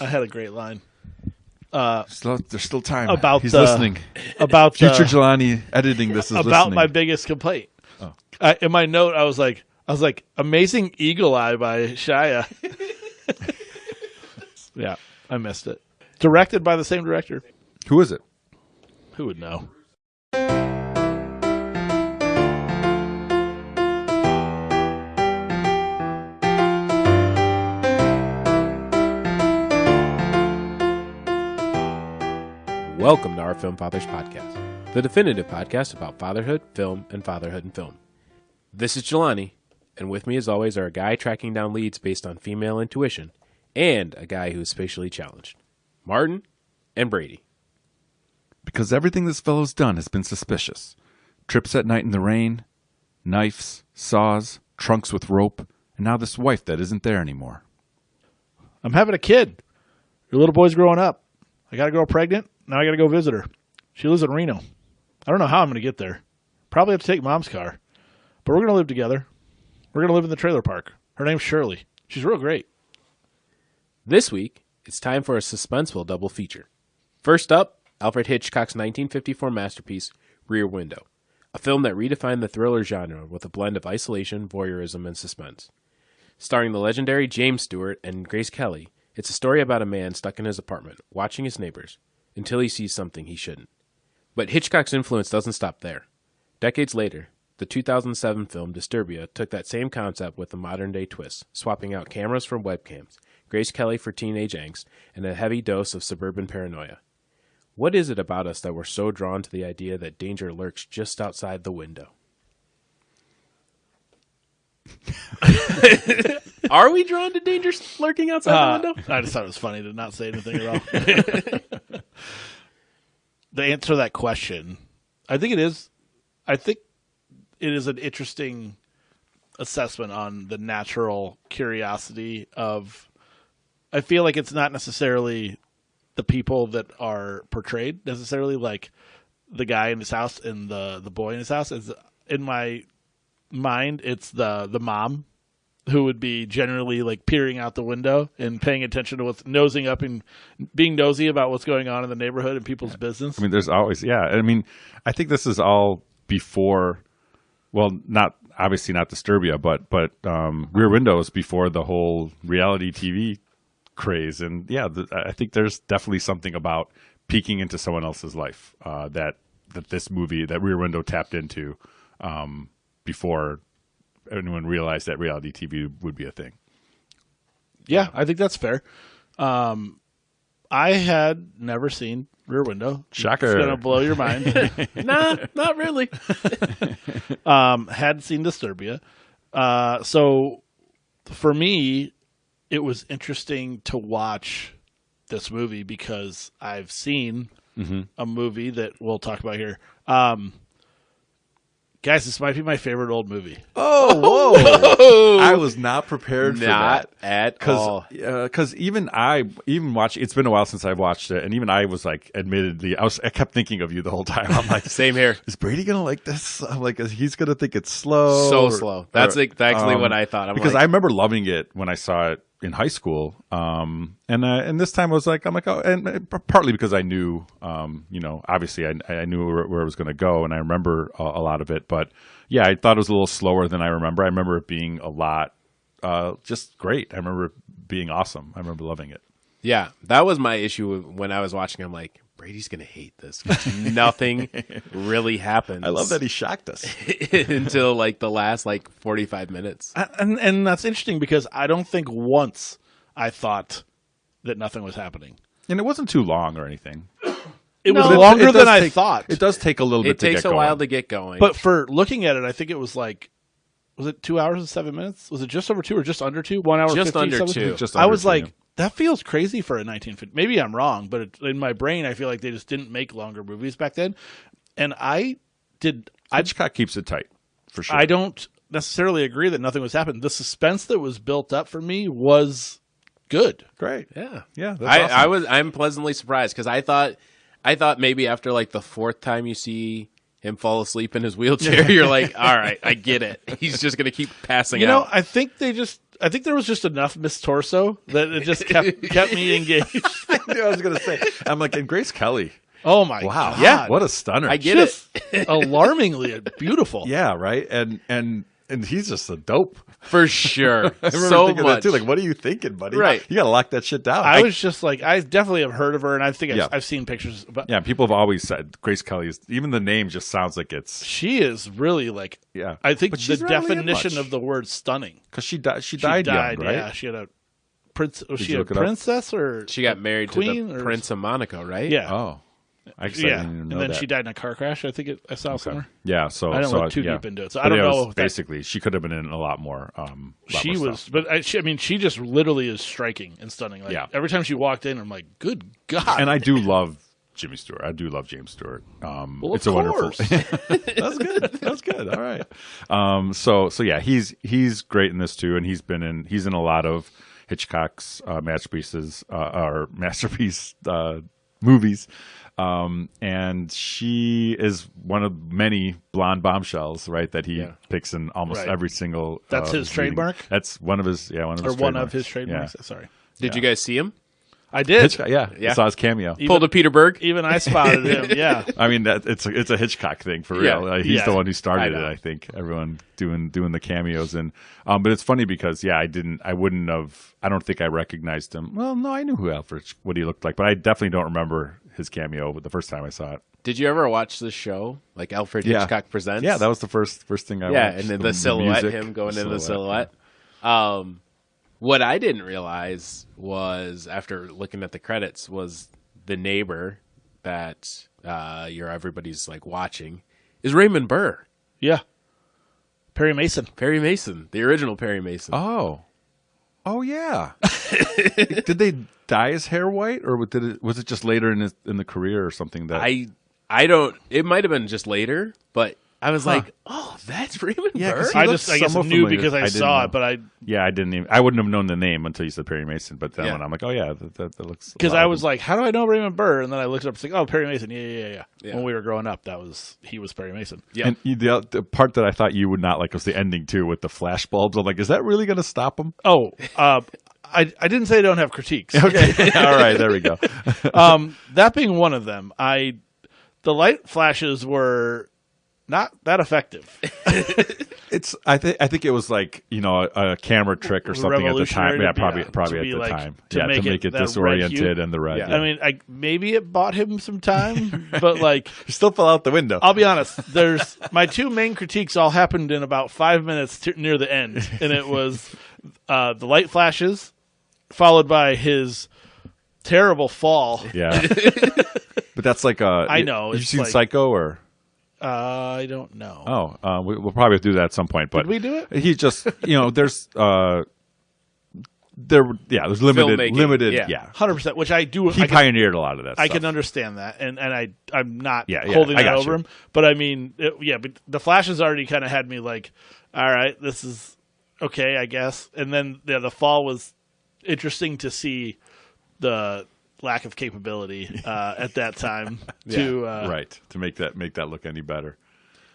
I had a great line. There's still time. He's listening. About Future Jelani editing this is about listening. my biggest complaint. Oh. In my note, I was like, amazing eagle eye by Shia. Yeah, I missed it. Directed by the same director. Who is it? Who would know? Welcome to our Film Fathers Podcast, the definitive podcast about fatherhood, film, and fatherhood in film. This is Jelani, and with me as always are a guy tracking down leads based on female intuition, and a guy who is spatially challenged, Martin and Brady. Because everything this fellow's done has been suspicious. Trips at night in the rain, knives, saws, trunks with rope, and now this wife that isn't there anymore. I'm having a kid. Your little boy's growing up. I got a girl pregnant. Now I got to go visit her. She lives in Reno. I don't know how I'm going to get there. Probably have to take Mom's car. But we're going to live together. We're going to live in the trailer park. Her name's Shirley. She's real great. This week, it's time for a suspenseful double feature. First up, Alfred Hitchcock's 1954 masterpiece, Rear Window, a film that redefined the thriller genre with a blend of isolation, voyeurism, and suspense. Starring the legendary James Stewart and Grace Kelly, it's a story about a man stuck in his apartment, watching his neighbors, until he sees something he shouldn't. But Hitchcock's influence doesn't stop there. Decades later, the 2007 film Disturbia took that same concept with a modern-day twist, swapping out cameras for webcams, Grace Kelly for teenage angst, and a heavy dose of suburban paranoia. What is it about us that we're so drawn to the idea that danger lurks just outside the window? Are we drawn to danger lurking outside the window? I just thought it was funny to not say anything at all. The answer to that question, I think it is an interesting assessment on the natural curiosity of, I feel like it's not necessarily the people that are portrayed necessarily, like the guy in his house and the boy in his house. Is in my mind, it's the mom who would be generally like peering out the window and paying attention to what's nosing up and being nosy about what's going on in the neighborhood and people's business. I mean, there's always, I think this is all before, well, not obviously not Disturbia, but Rear Window is before the whole reality TV craze. And yeah, I think there's definitely something about peeking into someone else's life that this movie, that Rear Window tapped into before anyone realized that reality TV would be a thing. Yeah, I think that's fair. I had never seen Rear Window. Shocker. It's going to blow your mind. Nah, not really. Had seen Disturbia. So for me, it was interesting to watch this movie because I've seen a movie that we'll talk about here. Guys, this might be my favorite old movie. Oh, whoa. I was not prepared for Not that. at all. Because even watching, it's been a while since I've watched it, and even I was like, admittedly, I kept thinking of you the whole time. I'm like, Same here. Is Brady going to like this? I'm like, he's going to think it's slow. So slow. That's exactly what I thought. Because I remember loving it when I saw it in high school. And this time I'm like, oh, and partly because I knew, obviously I knew where it was going to go, and I remember a lot of it. But yeah, I thought it was a little slower than I remember. I remember it being a lot, just great. I remember it being awesome. I remember loving it. Yeah, that was my issue when I was watching. I'm like, Brady's going to hate this. Nothing really happens. I love that he shocked us. Until like the last 45 minutes. And that's interesting because I don't think once I thought that nothing was happening. And it wasn't too long or anything. It was longer than I thought. It does take a little bit to get going. It takes a while to get going. But for looking at it, I think it was was it 2 hours and 7 minutes? Was it just over 2 or just under 2? 1 hour, just 50, under 2. Just I under was 2, like, yeah. That feels crazy for a 1950. Maybe I'm wrong, but in my brain, I feel like they just didn't make longer movies back then. And Hitchcock keeps it tight, for sure. I don't necessarily agree that nothing was happening. The suspense that was built up for me was good. Great. Yeah. Yeah. That's awesome. I'm pleasantly surprised because I thought maybe after the fourth time you see him fall asleep in his wheelchair, you're like, all right, I get it. He's just going to keep passing out. I think they just, I think there was just enough Miss Torso that it just kept me engaged. I knew I was going to say. I'm like, and Grace Kelly. Oh my Wow. God. Yeah. What a stunner. I get it. Alarmingly beautiful. Yeah, right? And he's just a dope. For sure. I remember So thinking much. that too. Like, what are you thinking, buddy? Right. You got to lock that shit down. I was just like, I definitely have heard of her, and I think Yeah. I've seen pictures. But yeah, people have always said Grace Kelly is, even the name just sounds like it's, she is really like, yeah. I think But the she's rarely in definition much. of the word stunning. Because she died young, right? Yeah, she had a prince. Was Did she you a look it up? princess or She got married Queen to the or- Prince of Monaco, right? Yeah, Oh. I guess I yeah. didn't even know And then that. she died in a car crash. I think I saw somewhere. Yeah, so I didn't so, look too yeah. deep into it, so But I don't it know. was if that- basically, she could have been in a lot more. She more was, stuff. but I mean, she just literally is striking and stunning. Like Yeah. every time she walked in, I'm like, good God. And I do love Jimmy Stewart. I do love James Stewart. Well, it's of a wonderful. course. That's good. That's good. All right. So yeah, he's great in this too, and he's in a lot of Hitchcock's masterpieces or masterpiece movies. And she is one of many blonde bombshells, right? That he picks in almost Right. every single. That's his trademark? That's one of his. Yeah, one of or his. one of trademarks. his trademarks. Yeah. Sorry, Did you guys see him? I did. Hitchcock. Yeah, Yeah. I saw his cameo. Pulled a Peter Berg? Even I spotted him. Yeah. I mean, it's a Hitchcock thing for Yeah. real. He's Yeah. the one who started I it. know. I think everyone doing the cameos and but it's funny because I don't think I recognized him. Well, no, I knew what he looked like, but I definitely don't remember his cameo the first time I saw it. Did you ever watch this show, like Alfred Yeah. Hitchcock Presents? Yeah, that was the first thing I watched. Yeah, and then the silhouette, music, him going the into the silhouette. What I didn't realize was, after looking at the credits, was the neighbor that everybody's like watching is Raymond Burr. Yeah. Perry Mason. Perry Mason, the original Perry Mason. Oh yeah. Did they dye his hair white, or was it just later in the career or something that I don't. It might have been just later, but I was like, oh, that's Raymond Yeah, Burr. 'cause he I looks just, I guess, somewhat knew familiar. because I I didn't saw know. it, but I I wouldn't have known the name until you said Perry Mason. But then Yeah. when I'm like, oh yeah, that looks. because I was like, how do I know Raymond Burr? And then I looked it up. It's like, oh, Perry Mason. Yeah. Yeah. When we were growing up, he was Perry Mason. Yeah. And the part that I thought you would not like was the ending too with the flash bulbs. I'm like, is that really going to stop him? Oh, I didn't say I don't have critiques. Okay, all right, there we go. That being one of them, the light flashes were not that effective. I think it was like a camera trick or something at the time. Revolutionary Yeah, to be- probably to at be the like- time. to make make it it that red disoriented hue. and the red. Yeah. Yeah. I mean, maybe it bought him some time, but like, You still fell out the window. I'll be honest. There's my two main critiques all happened in about 5 minutes near the end, and it was the light flashes, followed by his terrible fall. Yeah, but that's like I know, You've it's seen like- Psycho or? I don't know. We'll probably have to do that at some point. But Did we do it? He just there's there's limited Filmmaking, yeah. 100%, which I do. He I can, pioneered a lot of that. I stuff. can understand that, and I'm not Yeah, holding I that got over you. him. But I mean, but the flashes already kind of had me like, all right, this is okay, I guess. And then the fall was interesting to see the lack of capability at that time to right to make that look any better.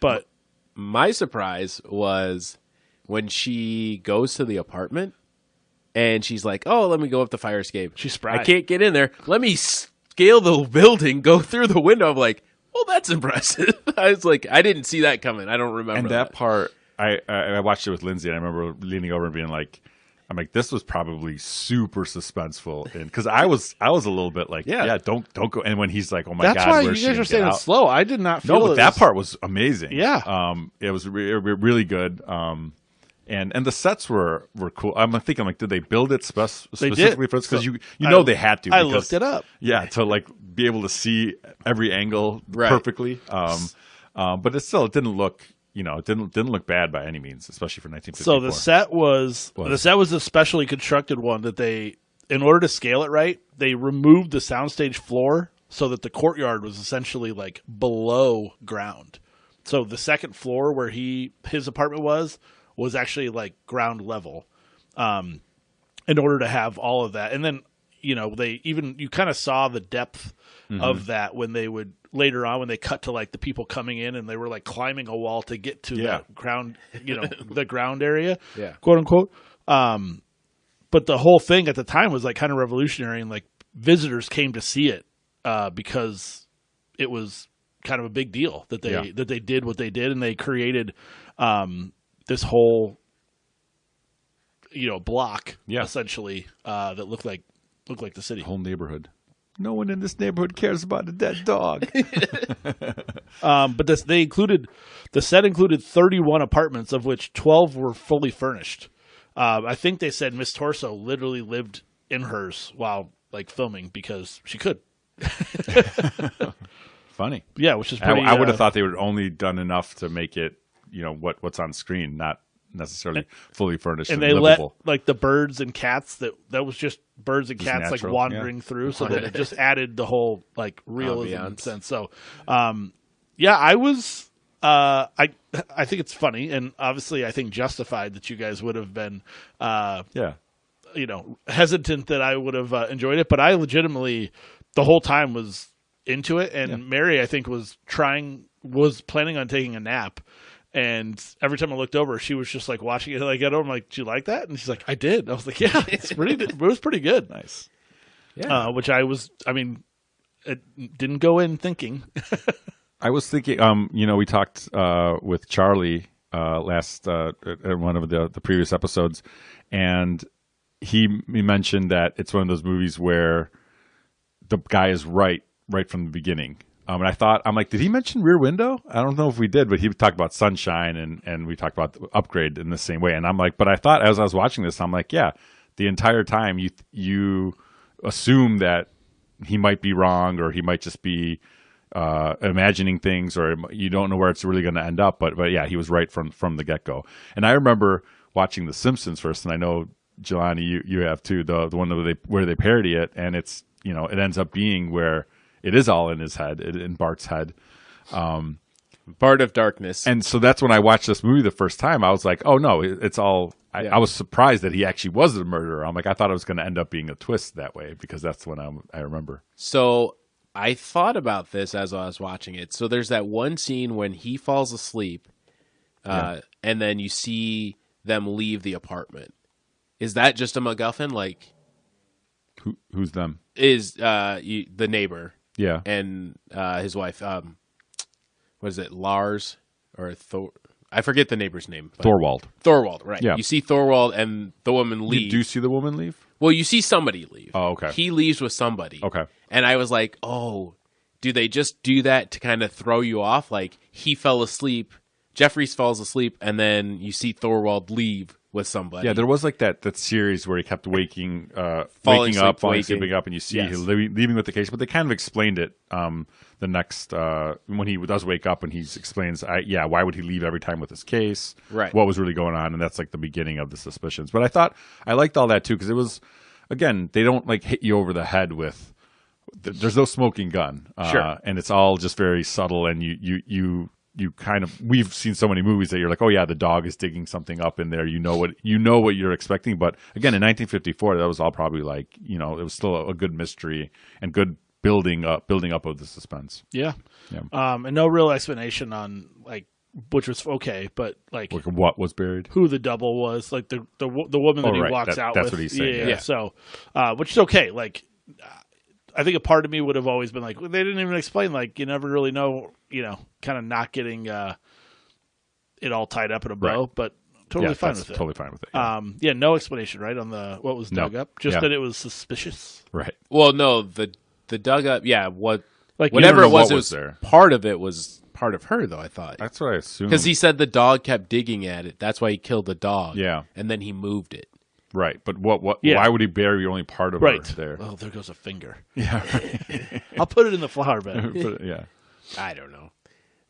But My surprise was when she goes to the apartment and she's like, oh, let me go up the fire escape. She's spry. I can't get in there. Let me scale the building, go through the window. I'm like, well, that's impressive. I was like, I didn't see that coming. I don't remember And that part, I watched it with Lindsay, and I remember leaning over and being like, I'm like, this was probably super suspenseful, and because I was a little bit like, yeah, don't go. And when he's like, oh my that's god, why where's you guys she are gonna saying get it's out? slow. I did not feel No, but it that was- part was amazing. Yeah. It was really good. And the sets were cool. I'm thinking like, did they build it specifically for this? Because they had to. I because- looked it up. Yeah, to like be able to see every angle Right. perfectly. But it didn't look. It didn't look bad by any means, especially for 1954. So the set was a specially constructed one that they, in order to scale it right, they removed the soundstage floor so that the courtyard was essentially like below ground. So the second floor where his apartment was actually like ground level, in order to have all of that. And then you kind of saw the depth of that when they would later on when they cut to like the people coming in and they were like climbing a wall to get to the ground, the ground area, Yeah. quote unquote. But the whole thing at the time was like kind of revolutionary, and like visitors came to see it because it was kind of a big deal that they did what they did, and they created this whole block essentially that looked like the city. Whole neighborhood. No one in this neighborhood cares about a dead dog. But the set included 31 apartments, of which 12 were fully furnished. I think they said Miss Torso literally lived in hers while like filming because she could. Funny. Yeah, which is pretty. I would have thought they would only done enough to make it, what's on screen, not necessarily fully furnished and they livable. let like the birds and cats that was just birds and Just cats natural, like wandering through, so that it just added the whole like realism sense. So, I was. I think it's funny, and obviously I think justified that you guys would have been, hesitant that I would have enjoyed it. But I legitimately, the whole time was into it, and Mary I think was planning on taking a nap, and every time I looked over, she was just like watching it. Like I'm like, "Do you like that?" And she's like, "I did." I was like, "Yeah, it was pretty good." Nice. Yeah. Which it didn't go in thinking. I was thinking, we talked with Charlie last in one of the previous episodes, and he mentioned that it's one of those movies where the guy is right from the beginning. And I'm like, did he mention Rear Window? I don't know if we did, but he talked about Sunshine, and we talked about the Upgrade in the same way. And I'm like, but I thought as I was watching this, I'm like, yeah, the entire time you assume that he might be wrong, or he might just be imagining things, or you don't know where it's really going to end up. But yeah, he was right from the get-go. And I remember watching The Simpsons first, and I know, Jelani, you have too, the one where they parody it, and it's, it ends up being where it is all in his head, in Bart's head. Bart of Darkness. And so that's when I watched this movie the first time. I was like, oh no, it's all. I was surprised that he actually was the murderer. I'm like, I thought it was going to end up being a twist that way, because that's when I remember. So I thought about this as I was watching it. So there's that one scene when he falls asleep, and then you see them leave the apartment. Is that just a MacGuffin? Like, who's them? Is the neighbor? Yeah, and his wife. What is it, Lars or Thor? I forget the neighbor's name. Thorwald, right. Yeah. You see Thorwald and the woman leave. Do you see the woman leave? Well, you see somebody leave. Oh, okay. He leaves with somebody. Okay. And I was like, oh, do they just do that to kind of throw you off? Like, he fell asleep, Jeffries falls asleep, and then you see Thorwald leave with somebody. Yeah, there was like that series where he kept waking falling up, sleeping up, and you see him leaving with the case. But they kind of explained it the next when he does wake up, and he explains, why would he leave every time with his case? Right. What was really going on, and that's like the beginning of the suspicions. But I thought I liked all that too, because it was, again, they don't like hit you over the head with. There's no smoking gun, sure, and it's all just very subtle, and you kind of, we've seen so many movies that you're like, oh yeah, the dog is digging something up in there. You know what you're expecting. But again, in 1954, that was all probably like, it was still a good mystery and good building up of the suspense. Yeah. And no real explanation on like, which was okay, but like what was buried, who the double was, like the woman that he walks out with. That's what he's saying. Yeah. So, which is okay. Like, I think a part of me would have always been like, well, they didn't even explain, like, you never really know, kind of not getting it all tied up in a bow, but totally fine with it. Totally fine with it. Yeah. No explanation, right, on what was dug up, just that it was suspicious. Right. Well, no, the dug up, like whatever it was there. Part of it was part of her, though, I thought. That's what I assumed. Because he said the dog kept digging at it. That's why he killed the dog. Yeah. And then he moved it. Right, but what? Yeah. Why would he bury only part of her there? Oh, there goes a finger. Yeah, I'll put it in the flower bed. Yeah, I don't know,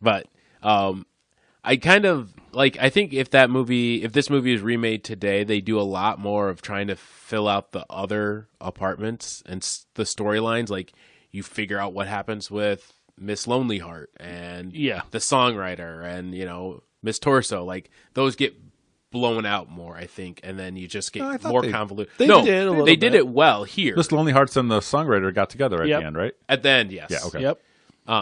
but I kind of like. I think if this movie is remade today, they do a lot more of trying to fill out the other apartments and the storylines. Like, you figure out what happens with Miss Lonely Heart and the songwriter and Miss Torso. Like, those get blown out more, I think, and then you just get more convoluted. They did it well here. Miss Lonely Hearts and the songwriter got together at the end, right? At the end, yes. Yeah, okay. Yep.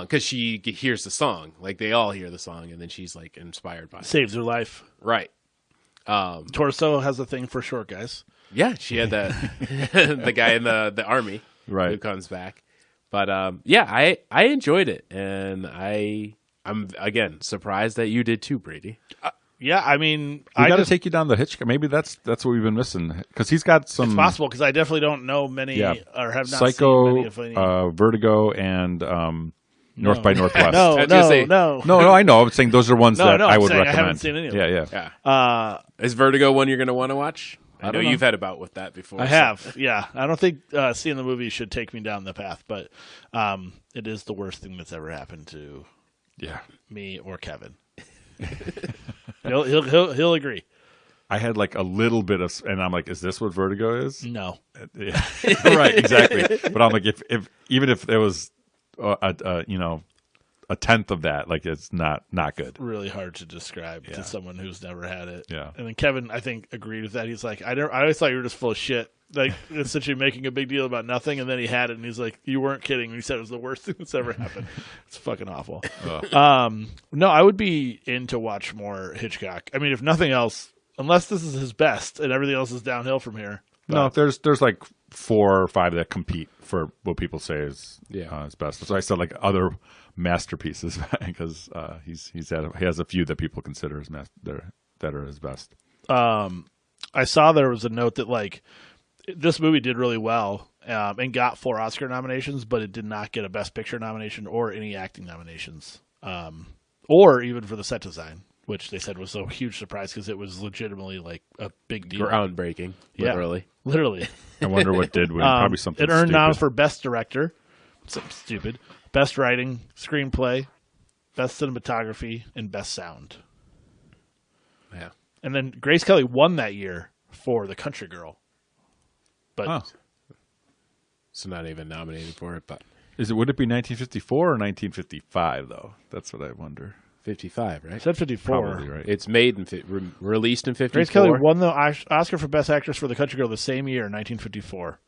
Because she hears the song, like they all hear the song, and then she's like inspired by it. Saves her life. Right. Torso has a thing for short guys. Yeah, she had the guy in the army Right. who comes back. But I enjoyed it, and I'm again surprised that you did too, Brady. Yeah, I mean, We I got to just, take you down the Hitchcock. Maybe that's what we've been missing because he's got some it's possible because I definitely don't know many Yeah. or have not Psycho, seen many of any. Vertigo, and North by Northwest. No, I was gonna say- no. No, I know. I'm saying those are ones that no, I I'm would saying I recommend. haven't seen any of them. Yeah. Yeah. Is Vertigo one you're going to want to watch? I know don't know. you've had a bout with that before. I so- have, yeah. I don't think seeing the movie should take me down the path, but it is the worst thing that's ever happened to Yeah. me or Kevin. He'll agree. I had like a little bit of, and I'm like, is this what Vertigo is? No, Yeah. Right, exactly. But I'm like, if even if there was a tenth of that, like it's not good. really hard to describe to someone who's never had it. Yeah. And then Kevin, I think, agreed with that. He's like, I always thought you were just full of shit. Like, essentially making a big deal about nothing, and then he had it, and he's like, you weren't kidding. And he said it was the worst thing that's ever happened. It's fucking awful. No, I would be in to watch more Hitchcock. I mean, if nothing else, unless this is his best, and everything else is downhill from here. No, there's like 4 or 5 that compete for what people say is his best. So I said like other masterpieces because he has a few that people consider that are his best. I saw there was a note that like this movie did really well and got 4 Oscar nominations, but it did not get a Best Picture nomination or any acting nominations, or even for the set design, which they said was a huge surprise because it was legitimately like a big deal. Groundbreaking, literally. Yeah, literally. I wonder what did win. Probably something It earned stupid. noms for Best Director, something stupid, Best Writing, Screenplay, Best Cinematography, and Best Sound. Yeah. And then Grace Kelly won that year for The Country Girl. But Oh. So not even nominated for it, but Would it be 1954 or 1955 though? That's what I wonder. 55, right? I said 54. Probably right. It's made and released in 54. Grace Kelly won the Oscar for Best Actress for The Country Girl the same year, 1954.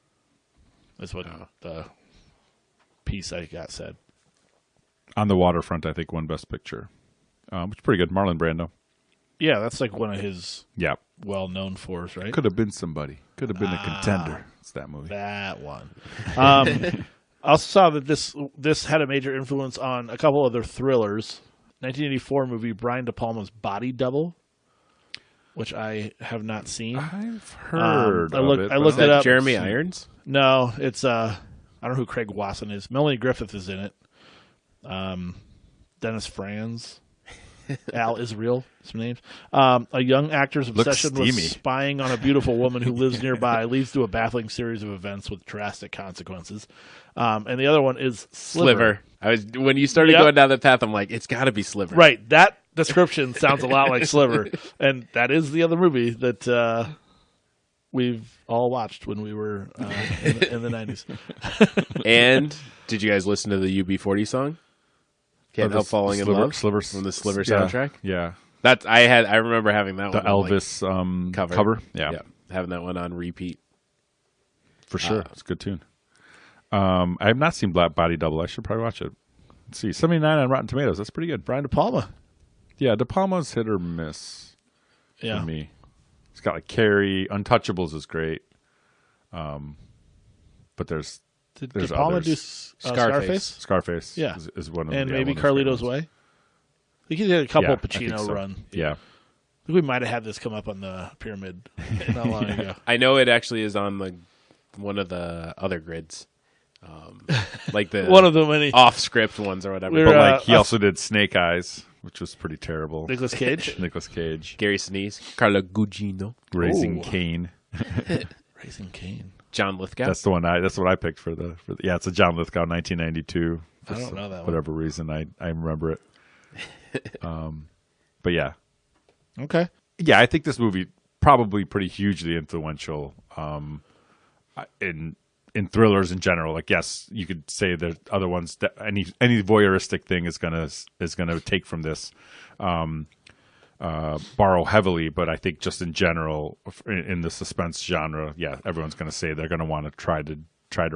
That's what the piece I got said. On the Waterfront, I think won Best Picture, which is pretty good. Marlon Brando. Yeah, that's like one of his Yeah, well-known fours, right? could have been somebody. Could have been a contender. It's that movie. That one. I also saw that this had a major influence on a couple other thrillers. 1984 movie Brian De Palma's Body Double, which I have not seen. I've heard. I looked Is it that up. Jeremy Irons? No, it's I don't know who Craig Wasson is. Melanie Griffith is in it. Dennis Franz, Al Israel, some names. A young actor's obsession with steamy. spying on a beautiful woman who lives nearby leads to a baffling series of events with drastic consequences. And the other one is Sliver. When you started Yep. going down that path, I'm like, it's got to be Sliver. Right, that description sounds a lot like Sliver, and that is the other movie that we've all watched when we were in the 90s. And did you guys listen to the UB40 song? Can't Help Falling in Love Sliver from the Sliver yeah, soundtrack. Yeah, I remember having that the one. on, Elvis like, cover. Yeah, having that one on repeat. for sure. It's a good tune. I have not seen Black Body Double. I should probably watch it. Let's see, 79 on Rotten Tomatoes. That's pretty good. Brian De Palma. Yeah, De Palma's hit or miss Yeah. for me. It's got like Carrie. Untouchables is great. But there's Did There's De Palma do others. Scarface? Scarface. Yeah. is one of And yeah, maybe one of his Carlito's favorites. Way? I think he did a couple Yeah, I think Pacino so. run. Yeah. I think we might have had this come up on the pyramid not long ago. I know it actually is on one of the other grids, like the One of the many. off script ones or whatever. We're, But like he us- also did Snake Eyes, which was pretty terrible. Nicolas Cage. Nicolas Cage, Gary Sinise, Carla Gugino, Raising Ooh. Cain. Raising Cain. John Lithgow. That's the one. That's what I picked for the. Yeah, it's a John Lithgow, 1992. I don't know that one. whatever reason, I remember it. But yeah, Okay. yeah, I think this movie probably pretty hugely influential in thrillers in general. Like, yes, you could say that other ones that any voyeuristic thing is gonna take from this, borrow heavily. But I think just in general in the suspense genre, yeah, everyone's gonna say they're gonna want to try to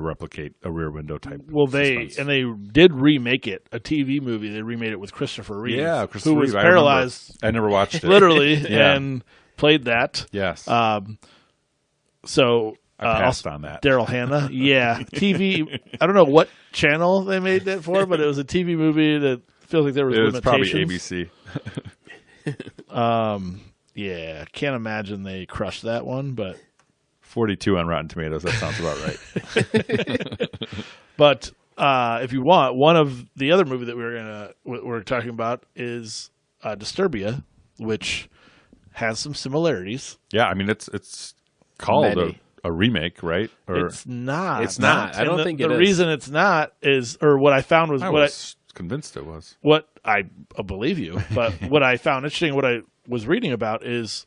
replicate a Rear Window type. Well, suspense. they did remake it, a TV movie. They remade it with Christopher Reeve, Yeah, Christopher who was Reeve, I remember. paralyzed I never watched it. literally Yeah. and played that. Yes. So I passed on that. Daryl Hannah. Yeah. TV. I don't know what channel they made that for, but it was a TV movie that feels like there was limitations. Probably ABC. Yeah. Can't imagine they crushed that one, but 42 on Rotten Tomatoes. That sounds about right. But if you want, one of the other movie that we're talking about is Disturbia, which has some similarities. Yeah, I mean it's called a remake, right? Or it's not. It's not. I don't think it is. The reason it's not is, or what I found was I was convinced it was. What I believe you, but what I found interesting, what I was reading about is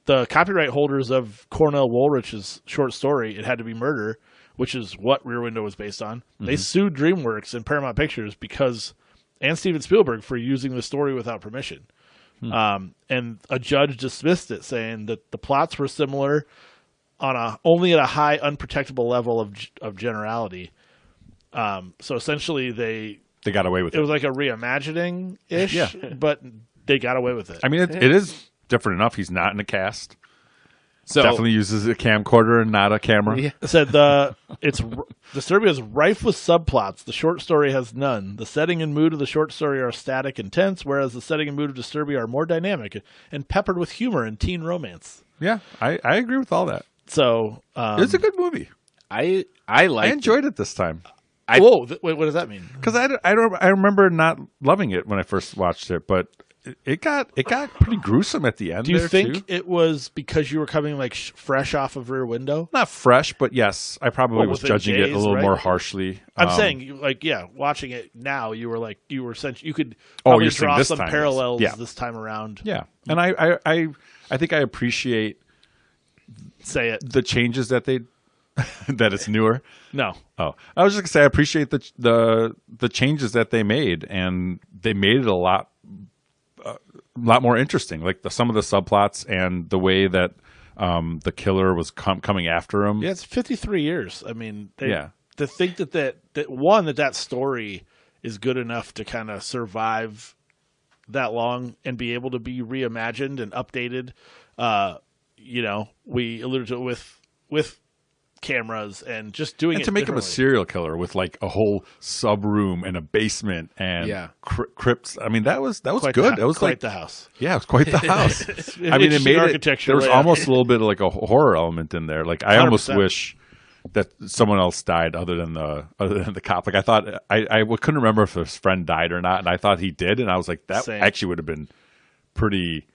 the copyright holders of Cornell Woolrich's short story, It Had to Be Murder, which is what Rear Window was based on. Mm-hmm. They sued DreamWorks and Paramount Pictures and Steven Spielberg for using the story without permission. And a judge dismissed it, saying that the plots were similar only at a high unprotectable level of generality. So essentially they got away with it. It was like a reimagining-ish, yeah. But they got away with it. I mean, it is different enough. He's not in a cast. So definitely uses a camcorder and not a camera. Yeah. It said Disturbia is rife with subplots. The short story has none. The setting and mood of the short story are static and tense, whereas the setting and mood of Disturbia are more dynamic and peppered with humor and teen romance. Yeah, I agree with all that. So it's a good movie. I enjoyed it this time. Wait, what does that mean? Because I remember not loving it when I first watched it, but it got pretty gruesome at the end. Do you think it was because you were coming fresh off of Rear Window? Not fresh, but yes, I probably was judging it a little more harshly. I'm saying, watching it now, you could you're draw some time parallels this time around. Yeah, and I think I appreciate the changes that they that it's newer. No. Oh, I was just gonna say I appreciate the changes that they made, and they made it a lot more interesting. Like some of the subplots and the way that the killer was coming after him. Yeah, it's 53 years. I mean, to think that story is good enough to kind of survive that long and be able to be reimagined and updated. We alluded to it with cameras and just doing it to make him a serial killer with like a whole sub room and a basement and crypts. I mean, that was good. That was quite the house. Yeah, it was quite the house. I mean, it made architecture. There was almost a little bit of like a horror element in there. Like I 100%. Almost wish that someone else died other than the cop. Like I thought I couldn't remember if his friend died or not, and I thought he did, and I was like, that actually would have been pretty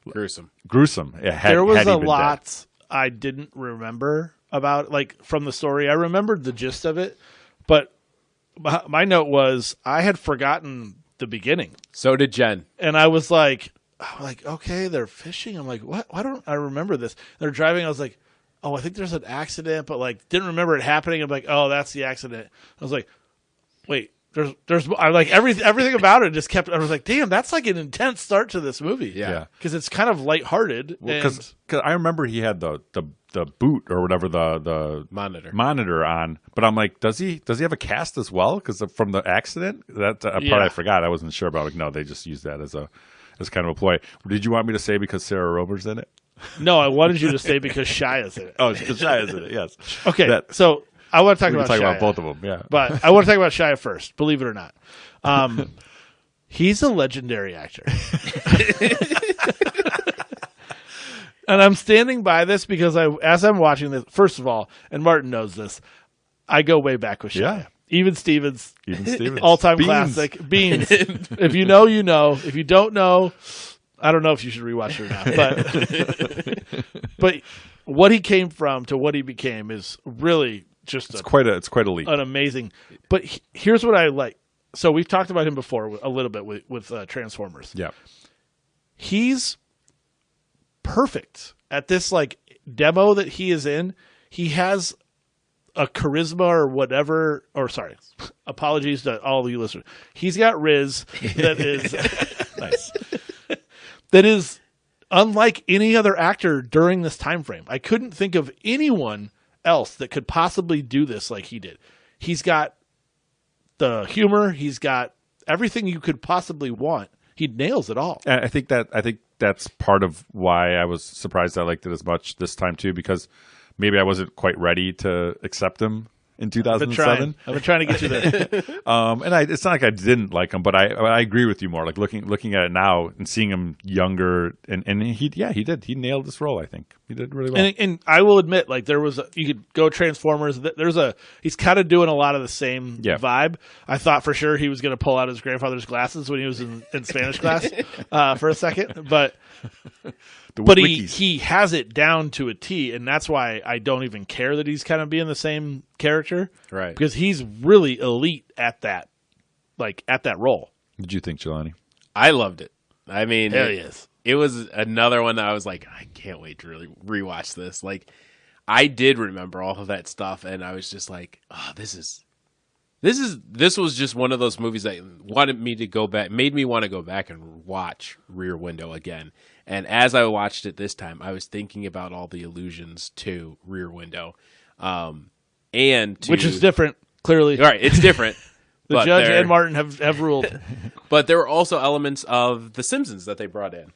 gruesome. There was a lot I didn't remember about, like, from the story. I remembered the gist of it, but my note was I had forgotten the beginning. So did Jen. And I was like, okay, they're fishing. I'm like, what? Why don't I remember this? They're driving. I was like, oh, I think there's an accident, but like didn't remember it happening. I'm like, oh, that's the accident. I was like, wait, I like everything about it just kept. I was like, damn, that's like an intense start to this movie. Yeah, because it's kind of lighthearted. Because I remember he had the boot or whatever the monitor on, but I'm like, does he have a cast as well? Because from the accident, that part I forgot. I wasn't sure about. Like, no, they just used that as kind of a ploy. Did you want me to say because Sarah Rover's in it? No, I wanted you to say because Shia's in it. Oh, because Shia's in it. Yes. Okay, so I want to talk about both of them. Yeah, but I want to talk about Shia first. Believe it or not, he's a legendary actor. And I'm standing by this because as I'm watching this, first of all, and Martin knows this, I go way back with Shia. Yeah. Even Stevens. All-time classic. Beans. If you know, you know. If you don't know, I don't know if you should rewatch it or not. But what he came from to what he became is really just it's quite a leap. An amazing. But here's what I like. So we've talked about him before a little bit with Transformers. Yeah. He's perfect at this like demo that he is in. He has a charisma or whatever, or sorry, apologies to all of you listeners. He's got Riz that is nice. That is unlike any other actor during this time frame. I couldn't think of anyone else that could possibly do this like he did. He's got the humor. He's got everything you could possibly want he nails it all. And I think that's part of why I was surprised I liked it as much this time too, because maybe I wasn't quite ready to accept him in 2007. I've been trying to get you there. It's not like I didn't like him, but I agree with you more. Like looking at it now and seeing him younger, and he did. He nailed this role. I think he did really well. And I will admit, like you could go Transformers. He's kind of doing a lot of the same vibe. I thought for sure he was going to pull out his grandfather's glasses when he was in Spanish class for a second, but he has it down to a T, and that's why I don't even care that he's kind of being the same character, right? Because he's really elite at that role. What did you think, Jelani? I loved it. I mean, hell yes. It was another one that I was like, I can't wait to really rewatch this. Like, I did remember all of that stuff, and I was just like, oh, this was just one of those movies that made me want to go back and watch Rear Window again. And as I watched it this time, I was thinking about all the allusions to Rear Window, which is different, clearly. All right, it's different. The judge and Martin have ruled. But there were also elements of The Simpsons that they brought in.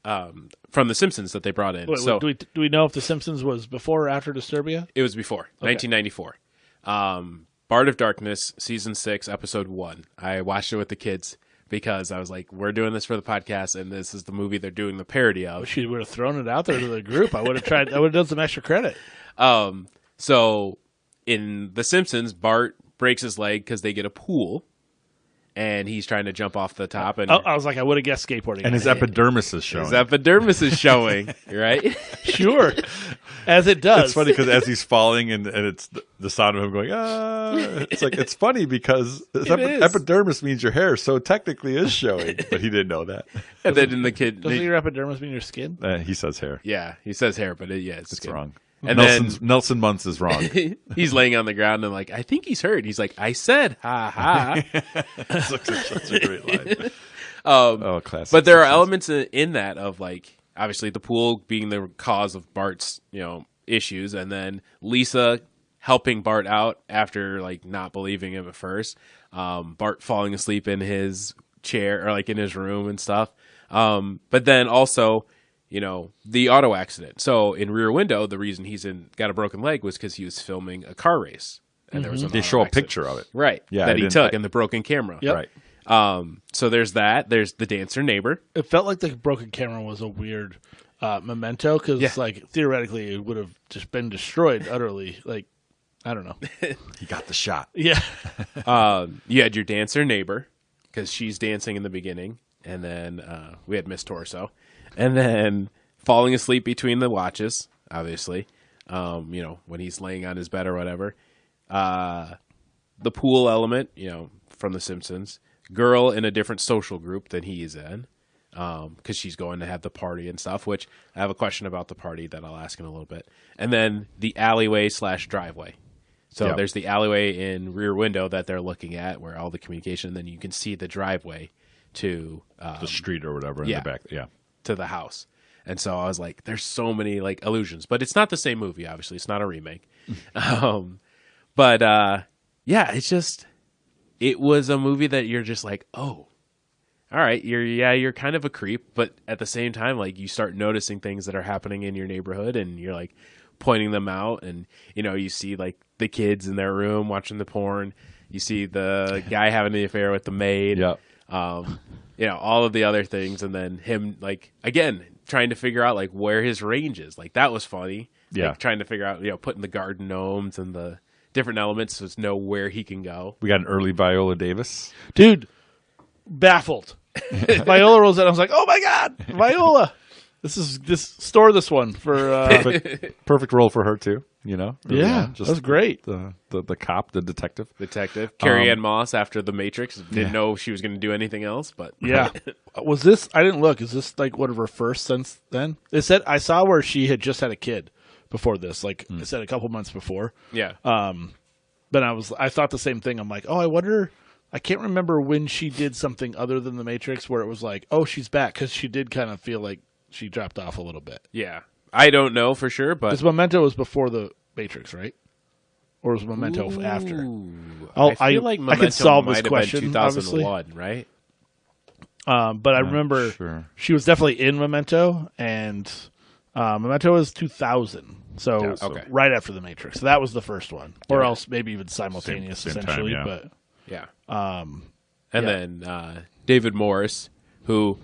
From The Simpsons that they brought in. Wait, so do we know if The Simpsons was before or after Disturbia? It was before, 1994. Bart of Darkness, Season 6, Episode 1. I watched it with the kids because I was like, we're doing this for the podcast, and this is the movie they're doing the parody of. Wish you would have thrown it out there to the group. I would have done some extra credit. So in The Simpsons, Bart breaks his leg because they get a pool, and he's trying to jump off the top. And I was like, I would have guessed skateboarding. And his epidermis is showing. His epidermis is showing, right? Sure. As it does. It's funny because as he's falling and it's the sound of him going, it's like, it's funny because epidermis means your hair, so technically is showing. But he didn't know that. And then the kid... Doesn't your epidermis mean your skin? He says hair. Yeah, he says hair, but it's wrong. And Nelson Muntz is wrong. He's laying on the ground and like, I think he's hurt. He's like, I said, ha ha. Such a great line. Classic. But there are elements in that of like, obviously the pool being the cause of Bart's, issues, and then Lisa helping Bart out after like not believing him at first. Bart falling asleep in his chair or like in his room and stuff. But then also, the auto accident. So in Rear Window, the reason he's got a broken leg was because he was filming a car race, and there was they show a picture of it, right? Yeah, that he took in the broken camera, yep. Right? So there's that. There's the dancer neighbor. It felt like the broken camera was a weird memento because, like, theoretically, it would have just been destroyed utterly. Like, I don't know. He got the shot. Yeah. You had your dancer neighbor because she's dancing in the beginning, and then we had Miss Torso. And then falling asleep between the watches, obviously, when he's laying on his bed or whatever. The pool element, from The Simpsons. Girl in a different social group than he is in, because she's going to have the party and stuff, which I have a question about the party that I'll ask in a little bit. And then the alleyway / driveway. So there's the alleyway in Rear Window that they're looking at where all the communication, and then you can see the driveway to the street or whatever in the back. Yeah. To the house. And so I was like, there's so many like allusions, but it's not the same movie. Obviously it's not a remake. It was a movie that you're just like, oh, all right. You're kind of a creep, but at the same time, like you start noticing things that are happening in your neighborhood and you're like pointing them out. And, you see like the kids in their room watching the porn. You see the guy having the affair with the maid. Yeah. All of the other things, and then him, like, again, trying to figure out, like, where his range is. Like, that was funny. Yeah. Like, trying to figure out, putting the garden gnomes and the different elements to know where he can go. We got an early Viola Davis. Dude, baffled. Viola rolls out. I was like, oh, my God, Viola. Store this one for... Perfect role for her, too. Yeah, that was great. The cop, the detective. Carrie Ann Moss after The Matrix. Didn't know she was going to do anything else, but... Yeah. Was this... I didn't look. Is this like one of her first since then? It said... I saw where she had just had a kid before this. Like, it said a couple months before. Yeah. But I thought the same thing. I'm like, oh, I wonder... I can't remember when she did something other than The Matrix where it was like, oh, she's back. Because she did kind of feel like she dropped off a little bit. Yeah. I don't know for sure, but... Because Memento was before The Matrix, right? Or was Memento after? I feel like Memento I could solve might this have question, been 2001, right? But I remember she was definitely in Memento, and Memento was 2000, so right after The Matrix. So that was the first one, or else maybe even simultaneous, same essentially. time, But then David Morris, who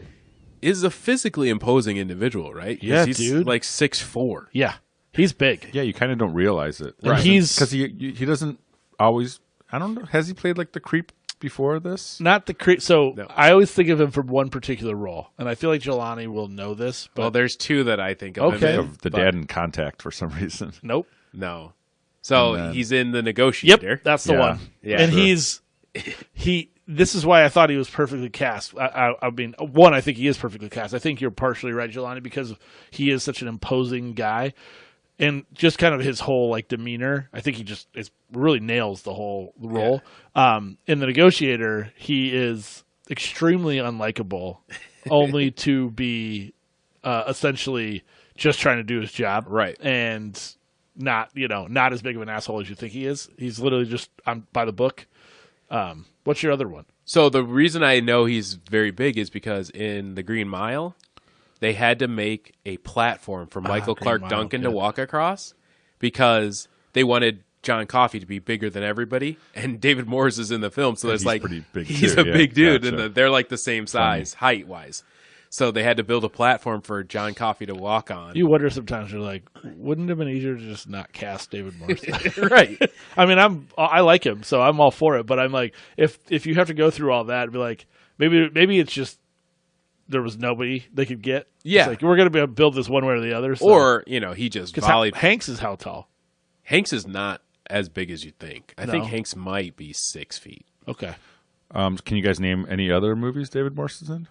is a physically imposing individual, right? Yeah, he's dude. like 6'4". yeah, he's big. Yeah, you kind of don't realize it. And he's because he doesn't always. I don't know. Has he played like the creep before this? not the So No. I always think of him from one particular role, and I feel like Jelani will know this. But Well, there's two that I think of. Okay. him in, Of the but dad in Contact for some reason. nope. No. So And then- he's in The Negotiator. Yep, that's the Yeah. one. Yeah, and sure. he. This is why I thought he was perfectly cast. I mean, one, I think he is perfectly cast. I think you're partially right, Jelani, because he is such an imposing guy, and just kind of his whole like demeanor. I think he just really nails the whole role. In The Negotiator, he is extremely unlikable, only to be essentially just trying to do his job, Right. and not as big of an asshole as you think he is. He's literally just by the book. What's your other one? So the reason I know he's very big is because in The Green Mile, they had to make a platform for Michael Green Clark Mile, Duncan to yeah. walk across because they wanted John Coffey to be bigger than everybody, and David Morris is in the film, so there's he's pretty big he's too, a yeah, big dude, gotcha. and they're like the same size height wise. So they had to build a platform for John Coffey to walk on. You wonder sometimes, you're like, wouldn't it have been easier to just not cast David Morris? Right. I mean, I like him, so I'm all for it. But I'm like, if you have to go through all that, be like, maybe it's just there was nobody they could get. Yeah. It's like, we're going to be able to build this one way or the other. So. Or, he just volleyed. Hanks is how tall? Hanks is not as big as you think. I think No. Hanks might be 6 feet. Okay. Can you guys name any other movies David Morse is in?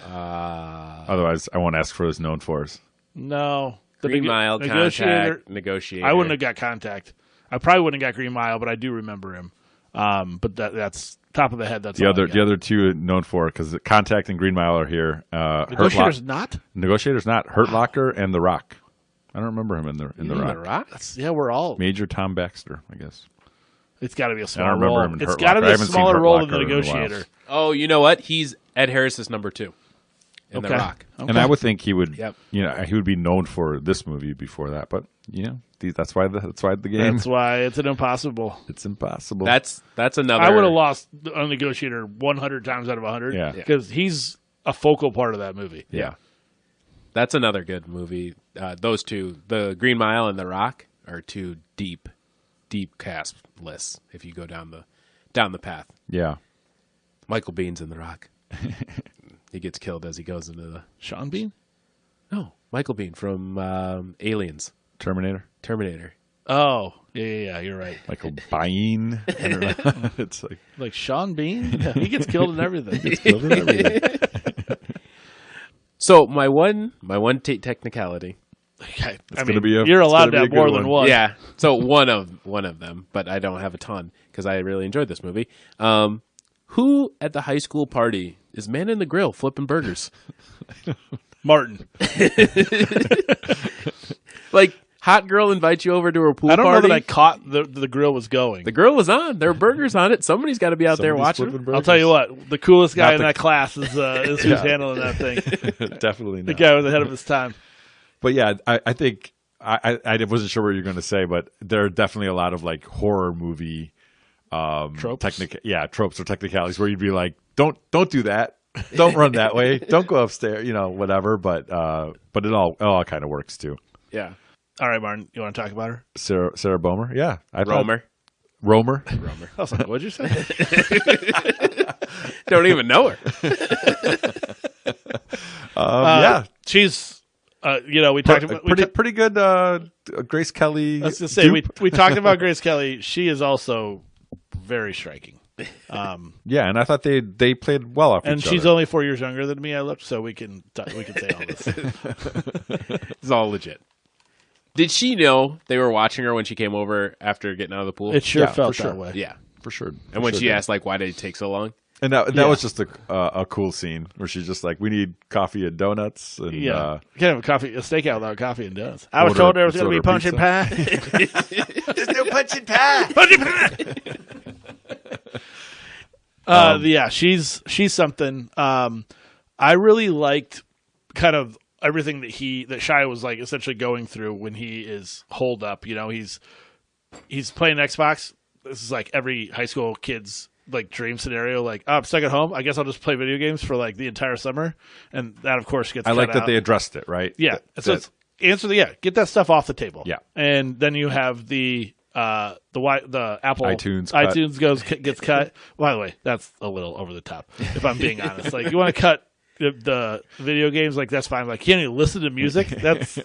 Otherwise, I won't ask for his known fors. No. Green Mile, Contact, Negotiator. I wouldn't have got Contact. I probably wouldn't have got Green Mile, but I do remember him. But that's top of the head. That's The all other I got. the other two known for because Contact and Green Mile are here. Negotiator's not. Negotiator's not. Hurt Locker and The Rock. I don't remember him in the The Rock. Rock? We're all. Major Tom Baxter, I guess. It's got to be a I smaller don't remember role. him in It's Hurt got to Locker. be I a haven't seen smaller Hurt role than Locker the in a while. Negotiator. Oh, you know what? He's Ed Harris's number 2 in The Rock. Okay. And I would think he would, Yep. he would be known for this movie before that. But that's why the game. That's why it's an impossible. It's impossible. That's another. I would have lost a Negotiator 100 times out of 100. Yeah. Because he's a focal part of that movie. yeah. That's another good movie. Those two, The Green Mile and The Rock, are two deep cast lists. If you go down the path, Yeah. Michael Bihn's in The Rock. He gets killed as he goes into the. Sean Bean? No, Michael Biehn from Aliens, Terminator. Terminator. Oh, yeah, you're right. Michael Biehn. I don't know. It's Like Sean Bean? Yeah, he gets killed in everything. everything. So my one technicality. Okay. it's you're allowed gonna to be have a good more than one. one. Yeah. So one of them, but I don't have a ton because I really enjoyed this movie. Who at the high school party is man in the grill flipping burgers? Martin. Like hot girl invites you over to her pool I don't party. know that I caught the grill was going. The grill was on. There were burgers on it. Somebody's got to be out there Somebody's watching. flipping I'll burgers. tell you what, the coolest guy Not in the- that class is who's handling that thing. Definitely The not. guy was ahead of his time. But yeah, I think I wasn't sure what you were going to say, but there are definitely a lot of like horror movie Tropes? tropes or technicalities where you'd be like, don't do that, don't run that way, don't go upstairs, whatever. But it all kind of works too. Yeah. All right, Martin, you want to talk about her? Sarah Bomer, yeah, Romer. Romer. I was like, what'd you say? Don't even know her. Yeah, She's, we talked about pretty good. Grace Kelly. Let's just say dupe. we talked about Grace Kelly. She is also very striking. Yeah, and I thought they played well off And each she's other. only 4 years younger than me. I looked, so we can say all this. It's all legit. Did she know they were watching her when she came over after getting out of the pool? It sure Yeah, felt for that sure. way. Yeah. for sure. And when For she sure. asked, like, why did it take so long? And that Yeah. was just a cool scene where she's just like, we need coffee and donuts. And, Yeah, you can't have a steakout without coffee and donuts. I was Order- told there was let's going to be punch and order pie. There's no punch and pie. Punch and pie. Yeah, she's something. I really liked kind of everything that Shia was like essentially going through when he is holed up. You know, he's playing Xbox. This is like every high school kid's like dream scenario. Like, oh, I'm stuck at home. I guess I'll just play video games for like the entire summer. And that, of course, gets. I like cut that out. they addressed it, right? Yeah. It's get that stuff off the table. Yeah. And then you have the Apple iTunes gets cut. By the way, that's a little over the top. If I'm being honest, like you want to cut the video games, like that's fine. Like can't you listen to music? That's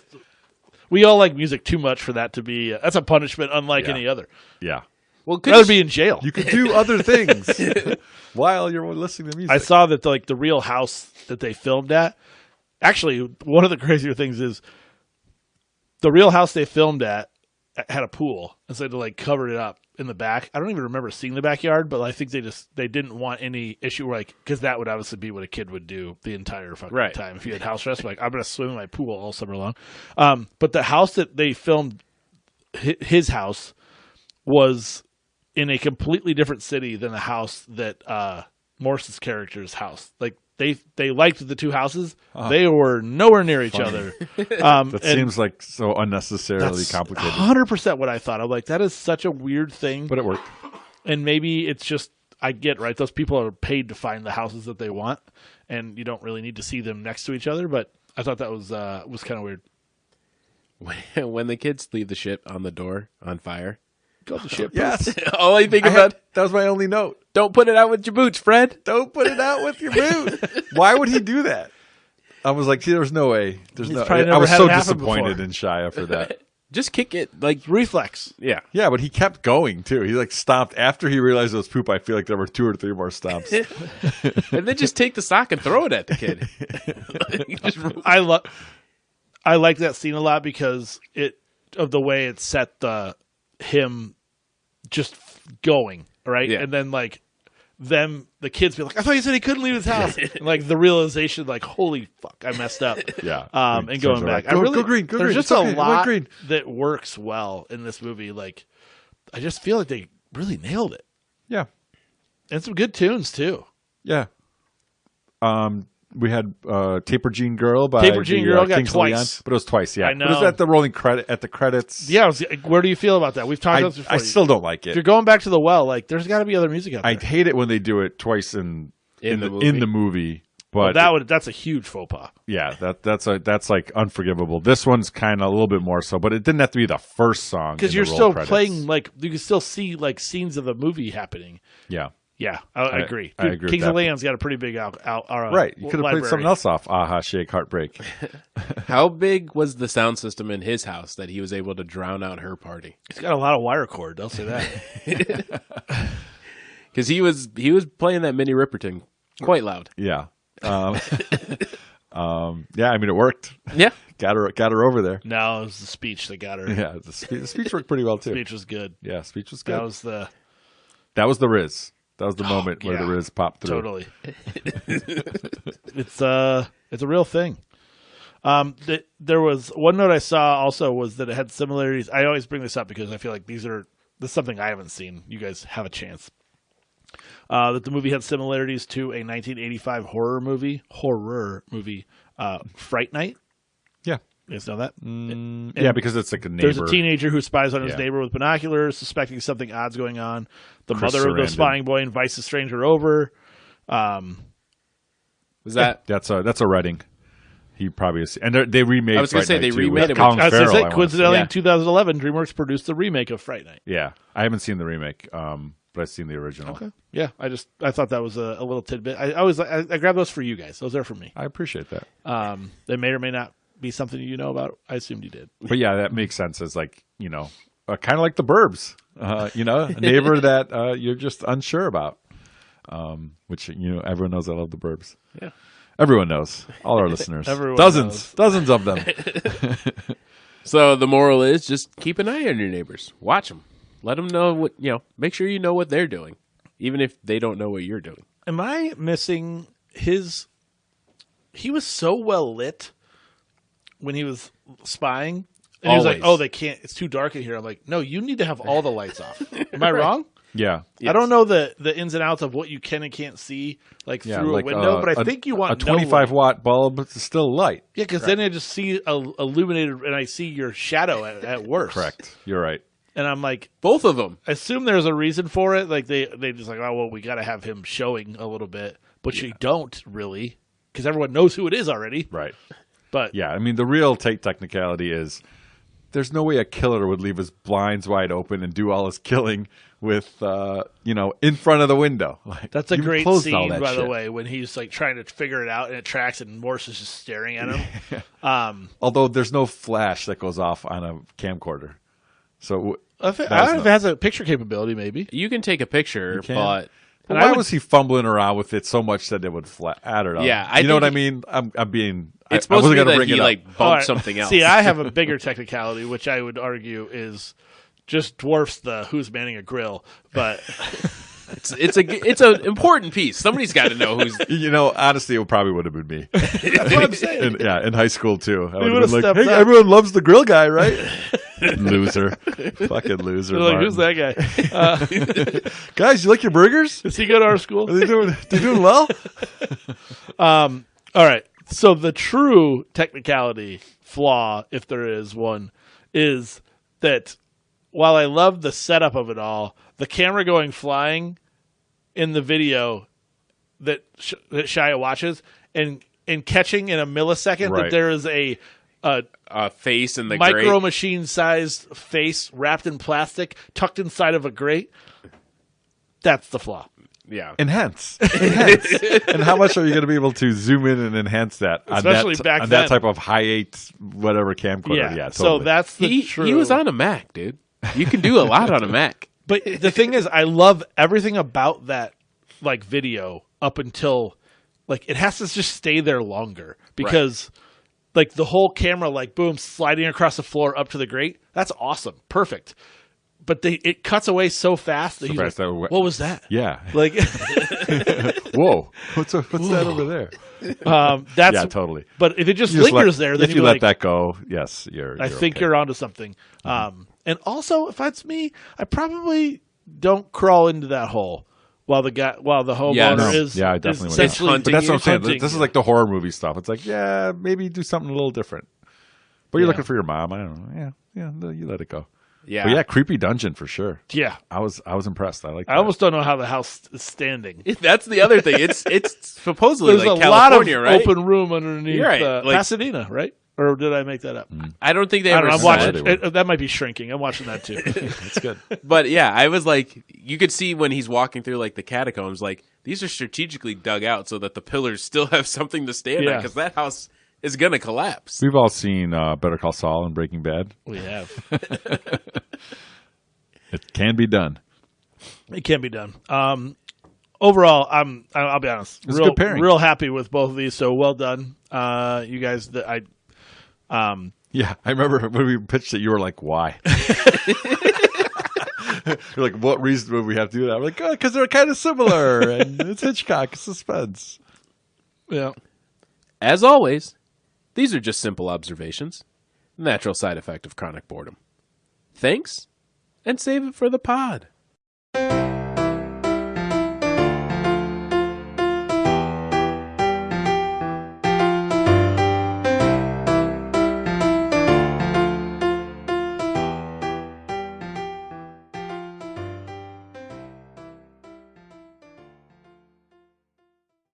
we all like music too much for that to be. That's a punishment unlike any other. Yeah. Well, I'd rather be in jail. You could do other things while you're listening to music. I saw that the real house that they filmed at. Actually, one of the crazier things is the real house they filmed at had a pool, and so they covered it up in the back. I don't even remember seeing the backyard, but I think they didn't want any issue because that would obviously be what a kid would do the entire fucking time if you had house arrest. Like I'm gonna swim in my pool all summer long. But the house that they filmed, his house, was in a completely different city than the house that Morse's character's house. Like they liked the two houses. They were nowhere near each other. That seems like so unnecessarily complicated. 100% what I thought. I'm like, that is such a weird thing. But it worked. And maybe it's just, I get, right? Those people are paid to find the houses that they want, and you don't really need to see them next to each other. But I thought that was kind of weird. When the kids leave the ship on the door on fire. Go the ship. Yes. All I think about. That was my only note. Don't put it out with your boots, Fred. Don't put it out with your boot. Why would he do that? I was like, there was no way. I was so disappointed in Shia for that. Just kick it. Reflex. Yeah. Yeah, but he kept going, too. He stopped. After he realized it was poop, I feel like there were 2 or 3 more stops. And then just take the sock and throw it at the kid. I like that scene a lot because of the way it set him just going, right? Yeah. And then the kids be like, I thought you said he couldn't leave his house. And the realization, holy fuck, I messed up. Yeah. And going back. Go green. There's just a lot that works well in this movie. I just feel like they really nailed it. Yeah. And some good tunes too. Yeah. We had Taper Jean Girl by Taper Jean Girl got Kings twice. Leon, but it was twice, yeah. I know. But it was at the rolling credit at the credits. Yeah, where do you feel about that? We've talked about this before. I still don't like If it. you're going back to the well, there's got to be other music out there. I hate it when they do it twice in the movie. But that's a huge faux pas. Yeah, that's unforgivable. This one's kind of a little bit more so, but it didn't have to be the first song because you're still playing you can still see scenes of the movie happening. Yeah. Yeah, I agree. I agree. Kings of Leon's got a pretty big right. You could have played something else off. Aha, Shake, Heartbreak. How big was the sound system in his house that he was able to drown out her party? He's got a lot of wire cord. I'll say that. Because he was playing that Minnie Riperton quite loud. Yeah. Yeah. I mean, it worked. Yeah. Got her over there. No, it was the speech that got her. Yeah, the speech worked pretty well too. Speech was good. Yeah, speech was good. That was the Riz. That was the moment where the Riz popped through. Totally. It's a real thing. There was one note I saw also was that it had similarities. I always bring this up because I feel like this is something I haven't seen. You guys have a chance. That the movie had similarities to a 1985 horror movie, Fright Night. Yeah. You guys know that? Yeah, because it's like a neighbor. There's a teenager who spies on his neighbor with binoculars, suspecting something odd's going on. The mother of the spying boy invites the stranger over. Was that? That's a Redding. He probably is. And they remade. I was going to say they remade it. Coincidentally, in 2011, DreamWorks produced the remake of Fright Night. Yeah, I haven't seen the remake, but I've seen the original. Okay. Yeah, I thought that was a little tidbit. I grabbed those for you guys. Those are for me. I appreciate that. They may or may not be something you know about. I assumed you did. But yeah, that makes sense as kind of like the Burbs, a neighbor that you're just unsure about, which, everyone knows I love the Burbs. Yeah. Everyone knows. All our listeners. Dozens of them. So the moral is just keep an eye on your neighbors. Watch them. Let them know what, make sure you know what they're doing, even if they don't know what you're doing. Am I missing he was so well lit when he was spying. And he was like, oh, they can't, it's too dark in here. I'm like, no, you need to have all the lights off. Am I wrong? Yeah. I don't know the ins and outs of what you can and can't see through a window, but I think you want a 25 watt bulb is still light. Yeah, because then I just see illuminated, and I see your shadow at worst. Correct. You're right. And I'm like, Both of them. I assume there's a reason for it. Like they just like, oh well, we got to have him showing a little bit, but you don't really, because everyone knows who it is already. Right. But yeah, I mean the real technicality is there's no way a killer would leave his blinds wide open and do all his killing with in front of the window. Like, that's a great closed scene, all that by the shit. way, when he's like trying to figure it out and it tracks, and Morse is just staring at him. Although there's no flash that goes off on a camcorder, so I don't know if it has a picture capability. Maybe You can take a picture, but But why was he fumbling around with it so much that it would add it up? Yeah, you know what I think mean. I'm being. it's I supposed wasn't to be gonna that bring he it up. like bumped All right. something else. See, I have a bigger technicality, which I would argue is just dwarfs the Who's Manning a Grill. But it's an important piece. Somebody's got to know who's. Honestly, it probably would have been me. that's what I'm saying. In high school too. I would would've have been like, stepped "Hey, up. everyone loves the grill guy, right?" Loser, fucking loser. They're like, Martin. who's that guy? Guys, you like your burgers? Does he go to our school? Are they doing well? All right. So the true technicality flaw, if there is one, is that while I love the setup of it all, the camera going flying in the video that Shia watches and catching in a millisecond Right. that there is a Face in the micro grate. machine sized face wrapped in plastic tucked inside of a grate. That's the flaw. Yeah. Enhance. And how much are you going to be able to zoom in and enhance that? Especially back on then. that type of high 8 whatever camcorder. Yeah, totally. So that's the He was on a Mac, dude. You can do a lot on a Mac. But the thing is, I love everything about that video up until it has to just stay there longer because the whole camera boom sliding across the floor up to the grate. That's awesome, perfect. But it cuts away so fast that he's like, what was that? Yeah. Whoa. What's that over there? That's Yeah, totally. But if it just You just lingers there, then if you you're let that go, yes, you're I think okay. you're onto something. And also, if that's me, I probably don't crawl into that hole while the homeowner Yeah, no. is Yeah, I definitely would. essentially Hunting But that's what I'm saying. hunting This is you. like the horror movie stuff. It's like, yeah, maybe do something a little different. But you're looking for your mom. I don't know. Yeah, no, you let it go. Yeah. But yeah, creepy dungeon for sure. Yeah. I was impressed. I like that. I almost don't know how the house is standing. That's the other thing. It's supposedly There's like a lot of California, right? open room underneath You're right. Pasadena, right? Or did I make that up? I don't think they I ever don't know. I'm said watching. it. That might be shrinking. I'm watching that too. It's good. But yeah, I was like, you could see when he's walking through the catacombs, these are strategically dug out so that the pillars still have something to stand on Yeah. because that house is going to collapse. We've all seen Better Call Saul and Breaking Bad. We have. It can be done. It can be done. Overall, I'll be honest. It's a good pairing. Real happy with both of these. So well done, you guys. Yeah, I remember when we pitched it, you were like, why? You're like, what reason would we have to do that? I'm like, because they're kind of similar, and it's Hitchcock suspense. Yeah. As always, these are just simple observations. Natural side effect of chronic boredom. Thanks, and save it for the pod.